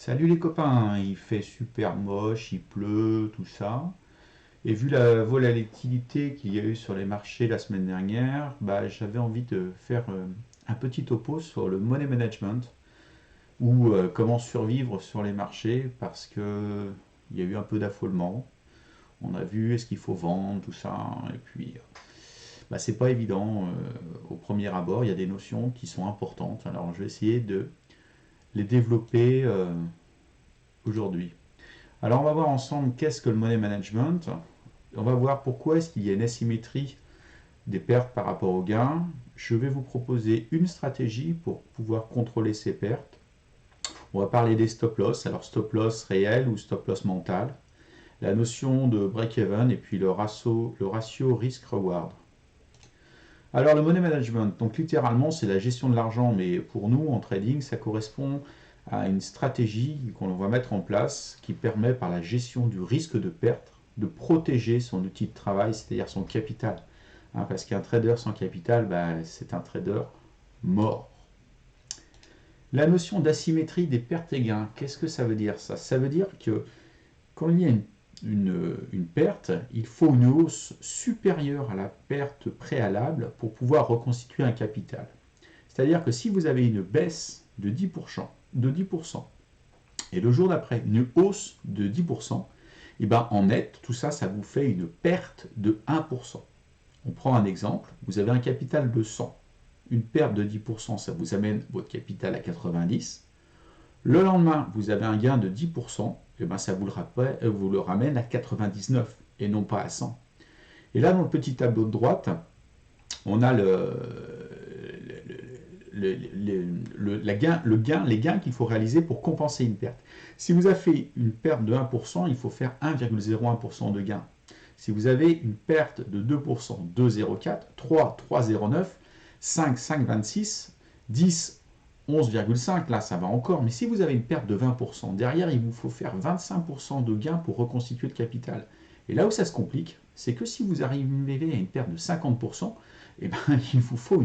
Salut les copains, il fait super moche, il pleut, tout ça. Et vu la volatilité qu'il y a eu sur les marchés la semaine dernière, j'avais envie de faire un petit topo sur le money management ou comment survivre sur les marchés parce que il y a eu un peu d'affolement. On a vu est-ce qu'il faut vendre, tout ça. Et puis, c'est pas évident au premier abord. Il y a des notions qui sont importantes. Alors, je vais essayer de les développer aujourd'hui. Alors on va voir ensemble qu'est-ce que le money management. On va voir pourquoi est-ce qu'il y a une asymétrie des pertes par rapport aux gains. Je vais vous proposer une stratégie pour pouvoir contrôler ces pertes. On va parler des stop loss. Alors stop loss réel ou stop loss mental. La notion de break-even et puis le ratio risk-reward. Alors le money management, donc littéralement c'est la gestion de l'argent, mais pour nous en trading ça correspond à une stratégie qu'on va mettre en place qui permet par la gestion du risque de perte de protéger son outil de travail, c'est-à-dire son capital. Parce qu'un trader sans capital, c'est un trader mort. La notion d'asymétrie des pertes et gains, qu'est-ce que ça veut dire ça? Ça veut dire que quand il y a une perte, il faut une hausse supérieure à la perte préalable pour pouvoir reconstituer un capital. C'est-à-dire que si vous avez une baisse de 10%, et le jour d'après une hausse de 10%, et ben en net, tout ça, ça vous fait une perte de 1%. On prend un exemple, vous avez un capital de 100. Une perte de 10%, ça vous amène votre capital à 90. Le lendemain, vous avez un gain de 10%, et ben ça vous le ramène à 99 et non pas à 100. Et là, dans le petit tableau de droite, on a les gains qu'il faut réaliser pour compenser une perte. Si vous avez fait une perte de 1%, il faut faire 1,01% de gain. Si vous avez une perte de 2%, 2,04, 3, 3,09, 5, 5,26, 10, 11,5, là ça va encore, mais si vous avez une perte de 20%, derrière il vous faut faire 25% de gain pour reconstituer le capital. Et là où ça se complique, c'est que si vous arrivez à une perte de 50%, eh ben, il vous faut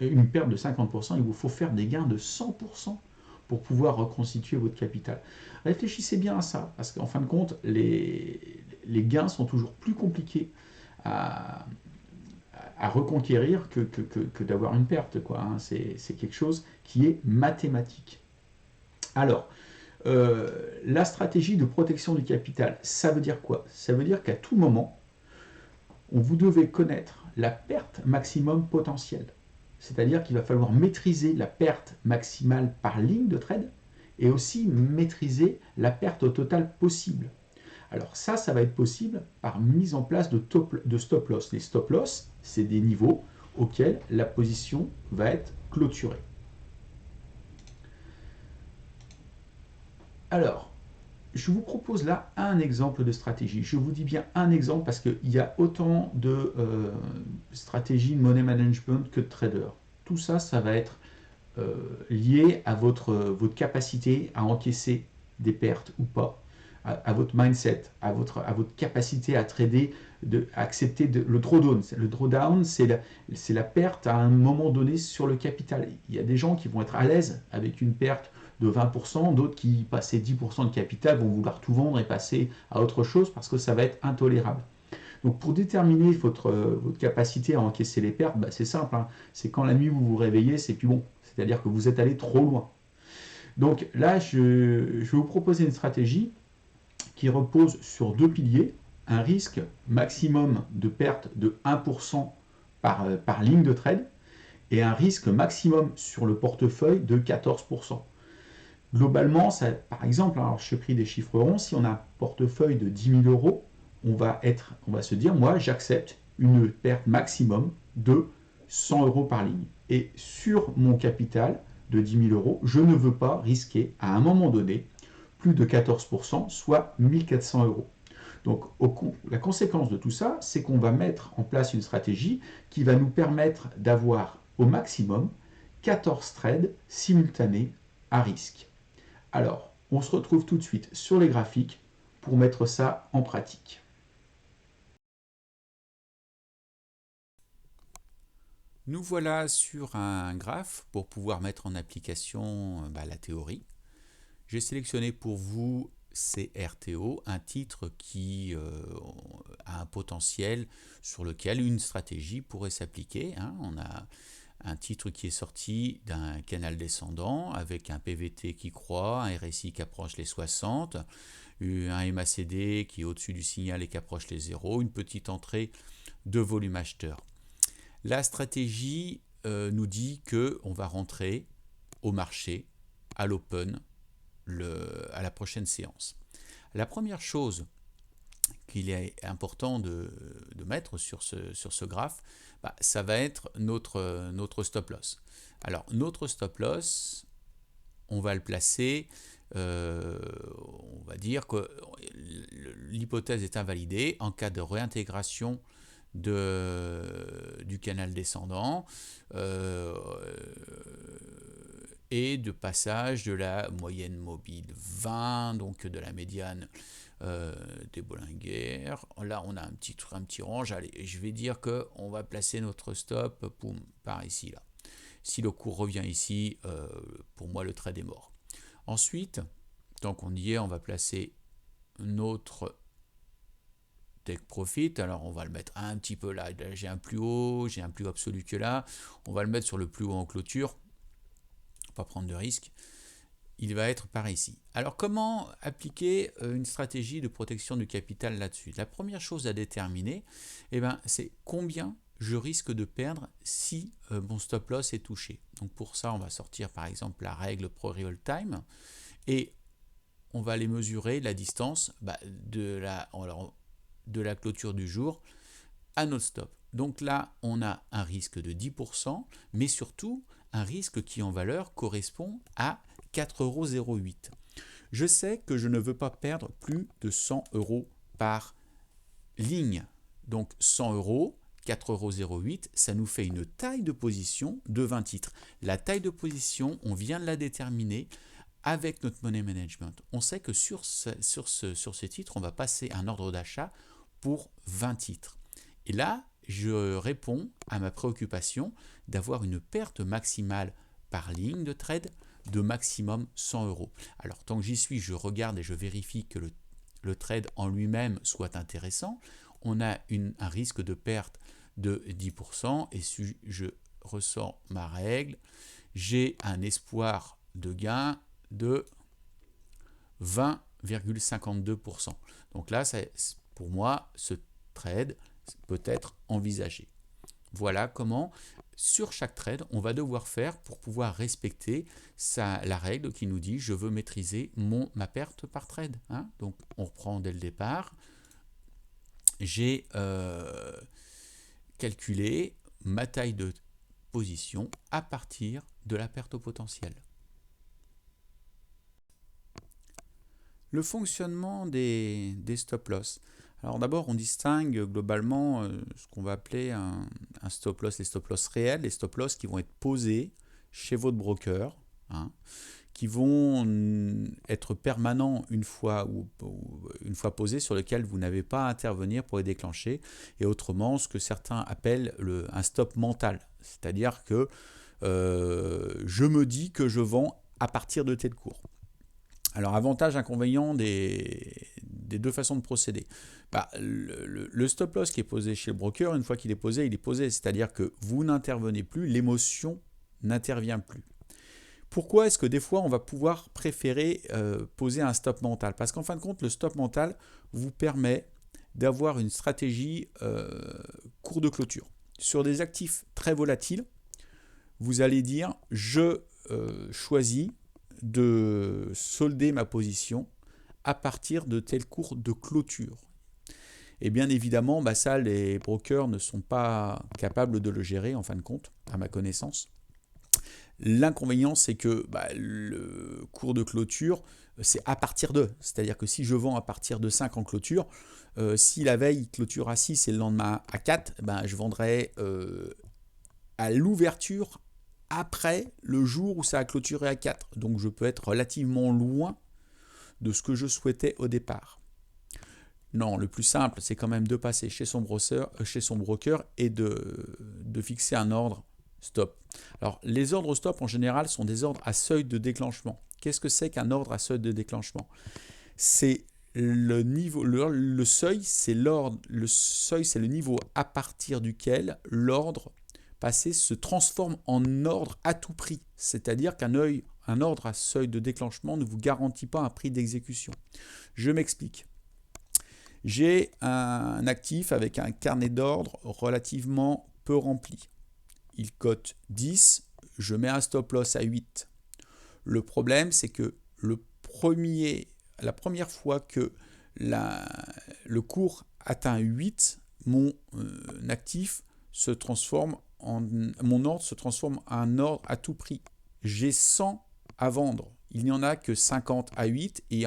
une perte de 50%, il vous faut faire des gains de 100% pour pouvoir reconstituer votre capital. Réfléchissez bien à ça, parce qu'en fin de compte, les gains sont toujours plus compliqués à, à reconquérir que d'avoir une perte. C'est quelque chose qui est mathématique. Alors, la stratégie de protection du capital, ça veut dire quoi? Ça veut dire qu'à tout moment, vous devez connaître la perte maximum potentielle. C'est-à-dire qu'il va falloir maîtriser la perte maximale par ligne de trade et aussi maîtriser la perte totale possible. Alors ça va être possible par mise en place de stop loss. Les stop loss, c'est des niveaux auxquels la position va être clôturée. Alors, je vous propose là un exemple de stratégie. Je vous dis bien un exemple parce qu'il y a autant de stratégies de money management que de traders. Tout ça, ça va être lié à votre capacité à encaisser des pertes ou pas, à votre mindset, à votre capacité à trader, à accepter le drawdown. Le drawdown, c'est la perte à un moment donné sur le capital. Il y a des gens qui vont être à l'aise avec une perte de 20%, d'autres qui, passer 10% de capital, vont vouloir tout vendre et passer à autre chose parce que ça va être intolérable. Donc pour déterminer votre capacité à encaisser les pertes, c'est simple, hein. C'est quand la nuit vous vous réveillez, c'est plus bon. C'est-à-dire que vous êtes allé trop loin. Donc là, je vais vous proposer une stratégie qui repose sur deux piliers. Un risque maximum de perte de 1% par ligne de trade et un risque maximum sur le portefeuille de 14%. Globalement, ça, par exemple, alors je pris des chiffres ronds, si on a un portefeuille de 10 000 euros, on va se dire, moi j'accepte une perte maximum de 100 euros par ligne. Et sur mon capital de 10 000 euros, je ne veux pas risquer à un moment donné plus de 14%, soit 1400 euros. Donc la conséquence de tout ça, c'est qu'on va mettre en place une stratégie qui va nous permettre d'avoir au maximum 14 trades simultanés à risque. Alors, on se retrouve tout de suite sur les graphiques pour mettre ça en pratique. Nous voilà sur un graphe pour pouvoir mettre en application la théorie. j'ai sélectionné pour vous CRTO, un titre qui a un potentiel sur lequel une stratégie pourrait s'appliquer. On a un titre qui est sorti d'un canal descendant avec un PVT qui croît, un RSI qui approche les 60, un MACD qui est au-dessus du signal et qui approche les 0, une petite entrée de volume acheteur. La stratégie nous dit qu'on va rentrer au marché, à l'open, à la prochaine séance. La première chose qu'il est important de mettre sur ce graphe, ça va être notre stop loss. Alors notre stop loss, on va le placer, on va dire que l'hypothèse est invalidée en cas de réintégration du canal descendant et de passage de la moyenne mobile 20, donc de la médiane des Bollinger. Là, on a un petit range. Allez, je vais dire qu'on va placer notre stop par ici. Là. Si le cours revient ici, pour moi, le trade est mort. Ensuite, tant qu'on y est, on va placer notre take profit. Alors, on va le mettre un petit peu là. Là j'ai un plus haut absolu que là. On va le mettre sur le plus haut en clôture. Pas prendre de risque. Il va être par ici. Alors comment appliquer une stratégie de protection du capital là-dessus? La première chose à déterminer, c'est combien je risque de perdre si mon stop loss est touché. Donc pour ça, on va sortir par exemple la règle Pro Real Time et on va aller mesurer la distance de la clôture du jour à notre stop. Donc là, on a un risque de 10%, mais surtout un risque qui en valeur correspond à 4,08 €. Je sais que je ne veux pas perdre plus de 100 € par ligne. Donc 100 €, 4,08 €, ça nous fait une taille de position de 20 titres. La taille de position, on vient de la déterminer avec notre money management. On sait que sur ces titres, on va passer un ordre d'achat pour 20 titres. Et là, je réponds à ma préoccupation d'avoir une perte maximale par ligne de trade de maximum 100 €. Alors tant que j'y suis, je regarde et je vérifie que le trade en lui-même soit intéressant. On a un risque de perte de 10% et si je ressors ma règle, j'ai un espoir de gain de 20,52%. Donc là, pour moi, ce trade peut être envisagé. Voilà comment, sur chaque trade, on va devoir faire pour pouvoir respecter la règle qui nous dit je veux maîtriser ma perte par trade. Donc on reprend dès le départ. J'ai calculé ma taille de position à partir de la perte au potentiel. Le fonctionnement des stop loss. Alors d'abord, on distingue globalement ce qu'on va appeler un stop loss, les stop loss réels, les stop loss qui vont être posés chez votre broker, qui vont être permanents une fois posés, sur lesquels vous n'avez pas à intervenir pour les déclencher, et autrement ce que certains appellent un stop mental, c'est-à-dire que je me dis que je vends à partir de tel cours. Alors, avantage, inconvénient des deux façons de procéder. Le stop loss qui est posé chez le broker, une fois qu'il est posé, il est posé. C'est-à-dire que vous n'intervenez plus, l'émotion n'intervient plus. Pourquoi est-ce que des fois, on va pouvoir préférer poser un stop mental? Parce qu'en fin de compte, le stop mental vous permet d'avoir une stratégie cours de clôture. Sur des actifs très volatiles, vous allez dire, je choisis de solder ma position à partir de tel cours de clôture. Et bien évidemment, ça, les brokers ne sont pas capables de le gérer, en fin de compte, à ma connaissance. L'inconvénient, c'est que le cours de clôture, c'est à partir de. C'est-à-dire que si je vends à partir de 5 en clôture, si la veille, il clôture à 6 et le lendemain à 4, je vendrai à l'ouverture après le jour où ça a clôturé à 4. Donc je peux être relativement loin de ce que je souhaitais au départ. Non, le plus simple, c'est quand même de passer chez son broker et de fixer un ordre stop. Alors les ordres stop en général sont des ordres à seuil de déclenchement Qu'est-ce que c'est qu'un ordre à seuil de déclenchement? C'est le niveau, le seuil, c'est l'ordre, le seuil, c'est le niveau à partir duquel l'ordre passé se transforme en ordre à tout prix. C'est-à-dire un ordre à seuil de déclenchement ne vous garantit pas un prix d'exécution. Je m'explique. J'ai un actif avec un carnet d'ordre relativement peu rempli. Il cote 10, je mets un stop loss à 8. Le problème, c'est que la première fois que le cours atteint 8, mon actif se transforme mon ordre se transforme en un ordre à tout prix. J'ai 100 à vendre. Il n'y en a que 50 à 8 et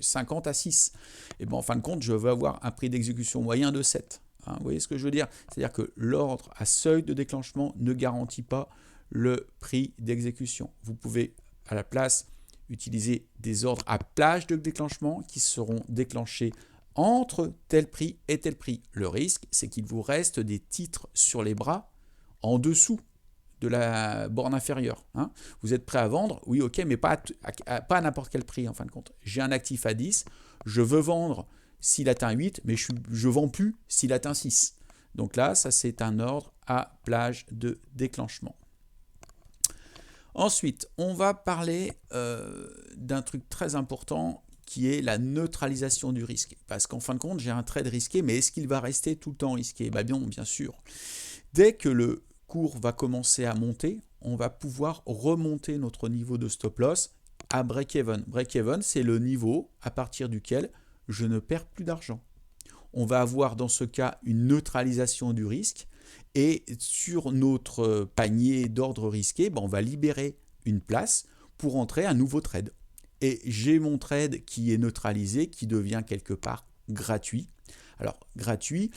50 à 6. Et en fin de compte, je vais avoir un prix d'exécution moyen de 7. Vous voyez ce que je veux dire? C'est-à-dire que l'ordre à seuil de déclenchement ne garantit pas le prix d'exécution. Vous pouvez, à la place, utiliser des ordres à plage de déclenchement qui seront déclenchés entre tel prix et tel prix. Le risque, c'est qu'il vous reste des titres sur les bras en dessous de la borne inférieure. Vous êtes prêt à vendre? Oui, ok, mais pas à n'importe quel prix en fin de compte. J'ai un actif à 10, je veux vendre s'il atteint 8, mais je ne vends plus s'il atteint 6. Donc là, ça c'est un ordre à plage de déclenchement. Ensuite, on va parler d'un truc très important qui est la neutralisation du risque. Parce qu'en fin de compte, j'ai un trade risqué, mais est-ce qu'il va rester tout le temps risqué? Bien sûr. Dès que le cours va commencer à monter, on va pouvoir remonter notre niveau de stop loss à break-even. Break-even, c'est le niveau à partir duquel je ne perds plus d'argent. On va avoir dans ce cas une neutralisation du risque et sur notre panier d'ordre risqué, on va libérer une place pour entrer un nouveau trade. Et j'ai mon trade qui est neutralisé, qui devient quelque part gratuit. Alors gratuit,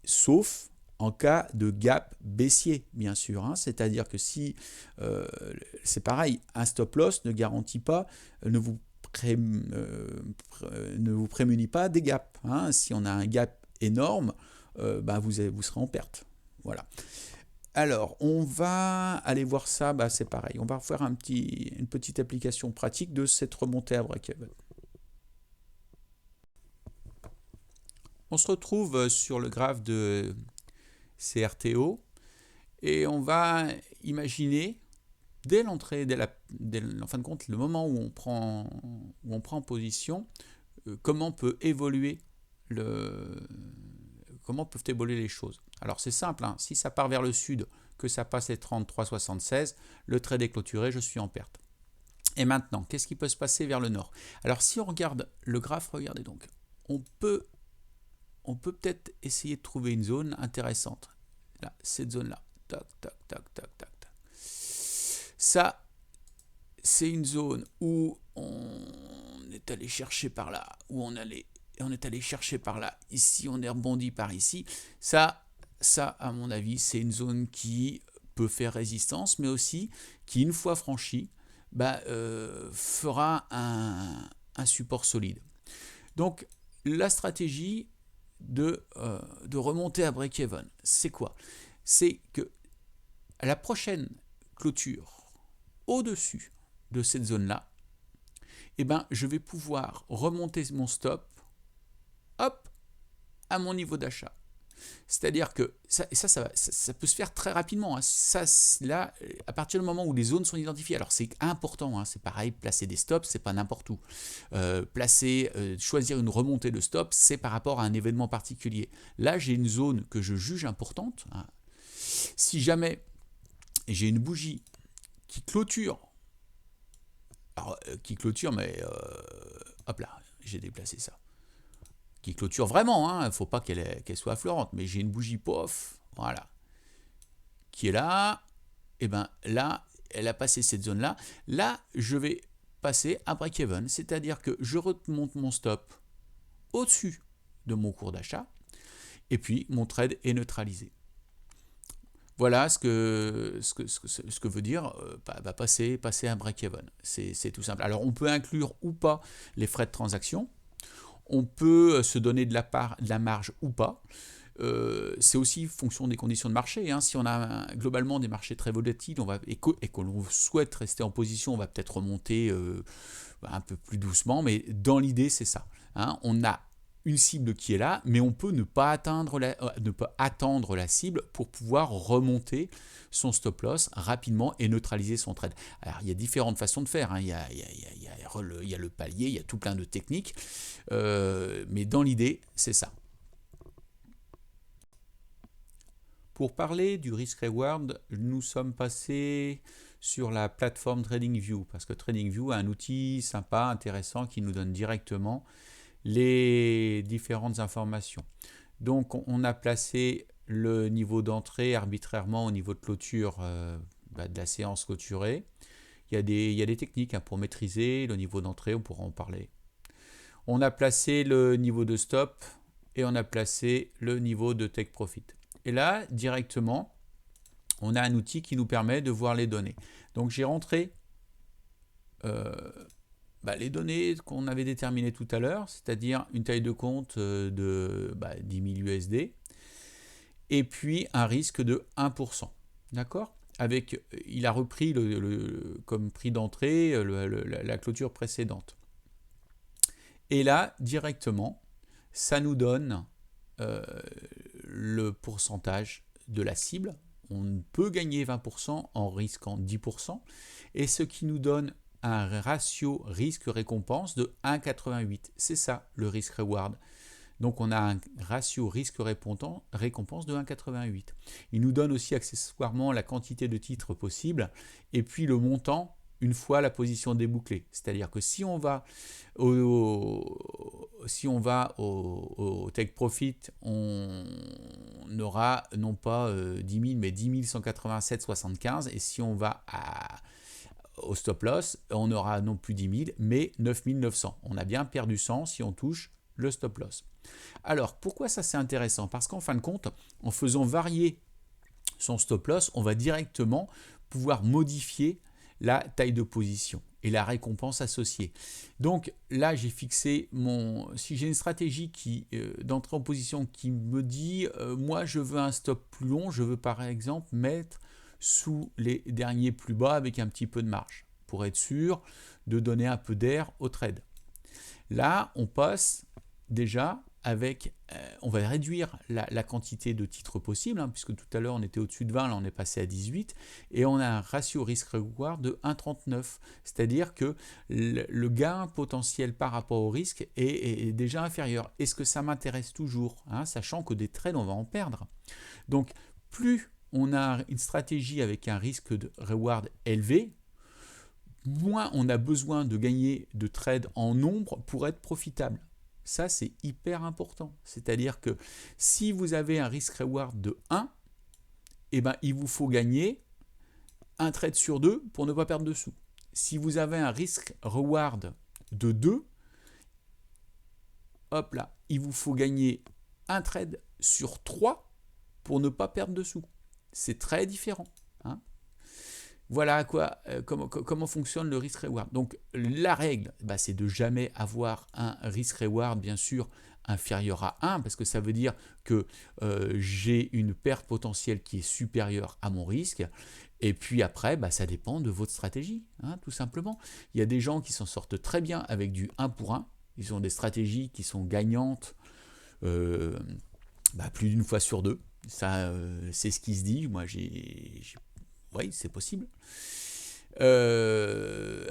sauf en cas de gap baissier, bien sûr. C'est-à-dire que si, c'est pareil, un stop loss ne garantit pas, ne vous prémunit pas des gaps. Si on a un gap énorme, vous serez en perte. Voilà. Alors, on va aller voir ça, c'est pareil. On va faire une petite application pratique de cette remontée à break-even. On se retrouve sur le graphe de CRTO et on va imaginer dès l'entrée, en fin de compte, le moment où on prend position, comment peuvent évoluer les choses. Alors c'est simple, si ça part vers le sud, que ça passe les 33,76, le trade est clôturé, je suis en perte. Et maintenant, qu'est-ce qui peut se passer vers le nord? Alors si on regarde le graphe, regardez donc, on peut peut-être essayer de trouver une zone intéressante. Là, cette zone-là. Tac, tac, tac, tac, tac, tac. Ça, c'est une zone où on est allé chercher par là, où on est allé chercher par là. Ici, on est rebondi par ici. Ça, à mon avis, c'est une zone qui peut faire résistance, mais aussi qui, une fois franchie, fera un support solide. Donc, la stratégie de remonter à break-even, c'est quoi? C'est que à la prochaine clôture, au-dessus de cette zone-là, je vais pouvoir remonter mon stop, hop, à mon niveau d'achat. C'est-à-dire que ça peut se faire très rapidement. Là, à partir du moment où les zones sont identifiées, alors c'est important, c'est pareil, placer des stops, c'est pas n'importe où. Choisir une remontée de stop, c'est par rapport à un événement particulier. Là, j'ai une zone que je juge importante. Si jamais j'ai une bougie qui clôture, hop là, j'ai déplacé ça. Qui clôture vraiment, il ne faut pas qu'elle soit affleurante, mais j'ai une bougie POF, voilà, qui est là, et là, elle a passé cette zone-là. Là, je vais passer à break-even, c'est-à-dire que je remonte mon stop au-dessus de mon cours d'achat, et puis mon trade est neutralisé. Voilà ce que veut dire passer à break-even. C'est tout simple. Alors, on peut inclure ou pas les frais de transaction. On peut se donner de la marge ou pas. c'est aussi fonction des conditions de marché. Hein. Si on a globalement des marchés très volatiles et que l'on souhaite rester en position, on va peut-être remonter un peu plus doucement, mais dans l'idée, c'est ça. Hein. On a une cible qui est là, mais on peut ne pas attendre la cible pour pouvoir remonter son stop loss rapidement et neutraliser son trade. Alors, il y a différentes façons de faire. Hein. Il y a le palier, il y a tout plein de techniques. Mais dans l'idée, c'est ça. Pour parler du risk-reward, nous sommes passés sur la plateforme TradingView, parce que TradingView a un outil sympa, intéressant, qui nous donne directement les différentes informations. Donc on a placé le niveau d'entrée arbitrairement au niveau de clôture de la séance clôturée. Il y a des techniques pour maîtriser le niveau d'entrée, on pourra en parler. On a placé le niveau de stop et on a placé le niveau de take profit. Et là, directement, on a un outil qui nous permet de voir les données. Donc j'ai rentré les données qu'on avait déterminées tout à l'heure, c'est-à-dire une taille de compte de 10 000 USD et puis un risque de 1%. D'accord ? Il a repris comme prix d'entrée la clôture précédente. Et là, directement, ça nous donne le pourcentage de la cible. On peut gagner 20% en risquant 10%, et ce qui nous donne un ratio risque-récompense de 1,88. C'est ça le risque-reward. Donc on a un ratio risque-récompense de 1,88. Il nous donne aussi accessoirement la quantité de titres possible et puis le montant une fois la position débouclée. C'est-à-dire que si on va au take profit, on aura non pas 10 000 mais 10 187,75, et si on va au stop loss, on aura non plus 10 000 mais 9 900. On a bien perdu 100 si on touche le stop loss. Alors pourquoi ça c'est intéressant ? Parce qu'en fin de compte, en faisant varier son stop loss, on va directement pouvoir modifier la taille de position et la récompense associée. Donc là, j'ai fixé si j'ai une stratégie d'entrée en position qui me dit moi je veux un stop plus long, je veux par exemple mettre sous les derniers plus bas avec un petit peu de marge pour être sûr de donner un peu d'air au trade. Là, on passe déjà on va réduire la quantité de titres possibles, puisque tout à l'heure on était au-dessus de 20, là on est passé à 18, et on a un ratio risque-reward de 1,39, c'est-à-dire que le gain potentiel par rapport au risque est déjà inférieur. Est-ce que ça m'intéresse toujours, sachant que des trades on va en perdre. Donc plus on a une stratégie avec un risque de reward élevé, moins on a besoin de gagner de trades en nombre pour être profitable. Ça, c'est hyper important. C'est-à-dire que si vous avez un risk-reward de 1, il vous faut gagner un trade sur 2 pour ne pas perdre de sous. Si vous avez un risk-reward de 2, hop là, il vous faut gagner un trade sur 3 pour ne pas perdre de sous. C'est très différent. Voilà comment fonctionne le risk-reward. Donc la règle, c'est de jamais avoir un risk-reward, bien sûr, inférieur à 1, parce que ça veut dire que j'ai une perte potentielle qui est supérieure à mon risque. Et puis après, ça dépend de votre stratégie, tout simplement. Il y a des gens qui s'en sortent très bien avec du 1 pour 1. Ils ont des stratégies qui sont gagnantes plus d'une fois sur 2. Ça, c'est ce qui se dit. Moi, oui, c'est possible.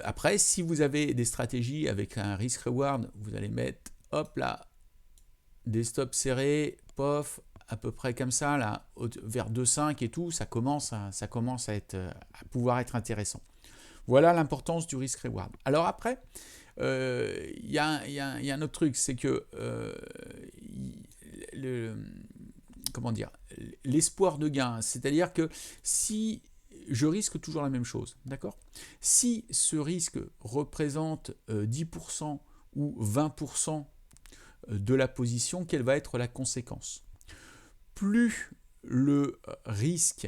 Après, si vous avez des stratégies avec un risk-reward, vous allez mettre, hop là, des stops serrés, pof, à peu près comme ça, là, vers 2,5 et tout, ça commence à pouvoir être intéressant. Voilà l'importance du risk-reward. Alors après, il y a un autre truc, c'est que l'espoir de gain, c'est-à-dire que si je risque toujours la même chose, d'accord ? Si ce risque représente 10% ou 20% de la position, quelle va être la conséquence ? Plus le risque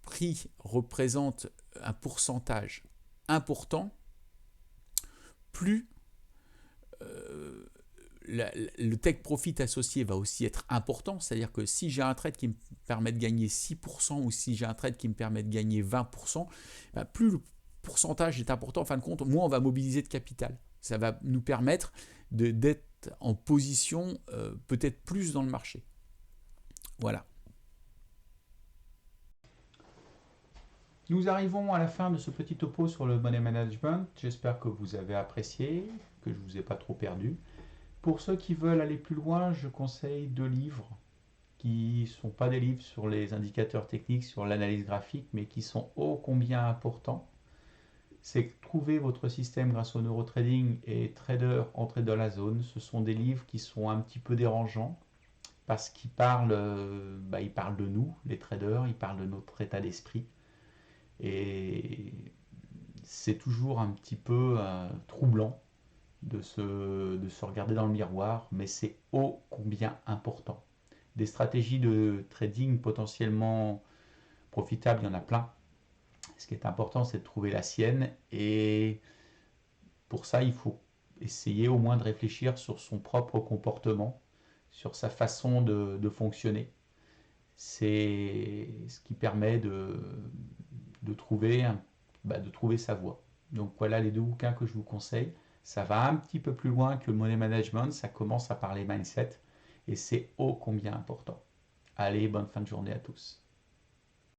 pris représente un pourcentage important, plus le take profit associé va aussi être important, c'est-à-dire que si j'ai un trade qui me permet de gagner 6% ou si j'ai un trade qui me permet de gagner 20%, bah, plus le pourcentage est important, en fin de compte, moins on va mobiliser de capital. Ça va nous permettre d'être en position peut-être plus dans le marché. Voilà. Nous arrivons à la fin de ce petit topo sur le money management. J'espère que vous avez apprécié, que je ne vous ai pas trop perdu. Pour ceux qui veulent aller plus loin, je conseille 2 livres qui ne sont pas des livres sur les indicateurs techniques, sur l'analyse graphique, mais qui sont ô combien importants. C'est Trouver votre système grâce au neurotrading et Trader, entrer dans la zone. Ce sont des livres qui sont un petit peu dérangeants parce qu'ils parlent, ils parlent de nous, les traders, ils parlent de notre état d'esprit. Et c'est toujours un petit peu troublant de se regarder dans le miroir, mais c'est ô combien important. Des stratégies de trading potentiellement profitables, il y en a plein. Ce qui est important, c'est de trouver la sienne. Et pour ça, il faut essayer au moins de réfléchir sur son propre comportement, sur sa façon de fonctionner. C'est ce qui permet de trouver, de trouver sa voie. Donc voilà les 2 bouquins que je vous conseille. Ça va un petit peu plus loin que le money management, ça commence à parler mindset et c'est ô combien important. Allez, bonne fin de journée à tous.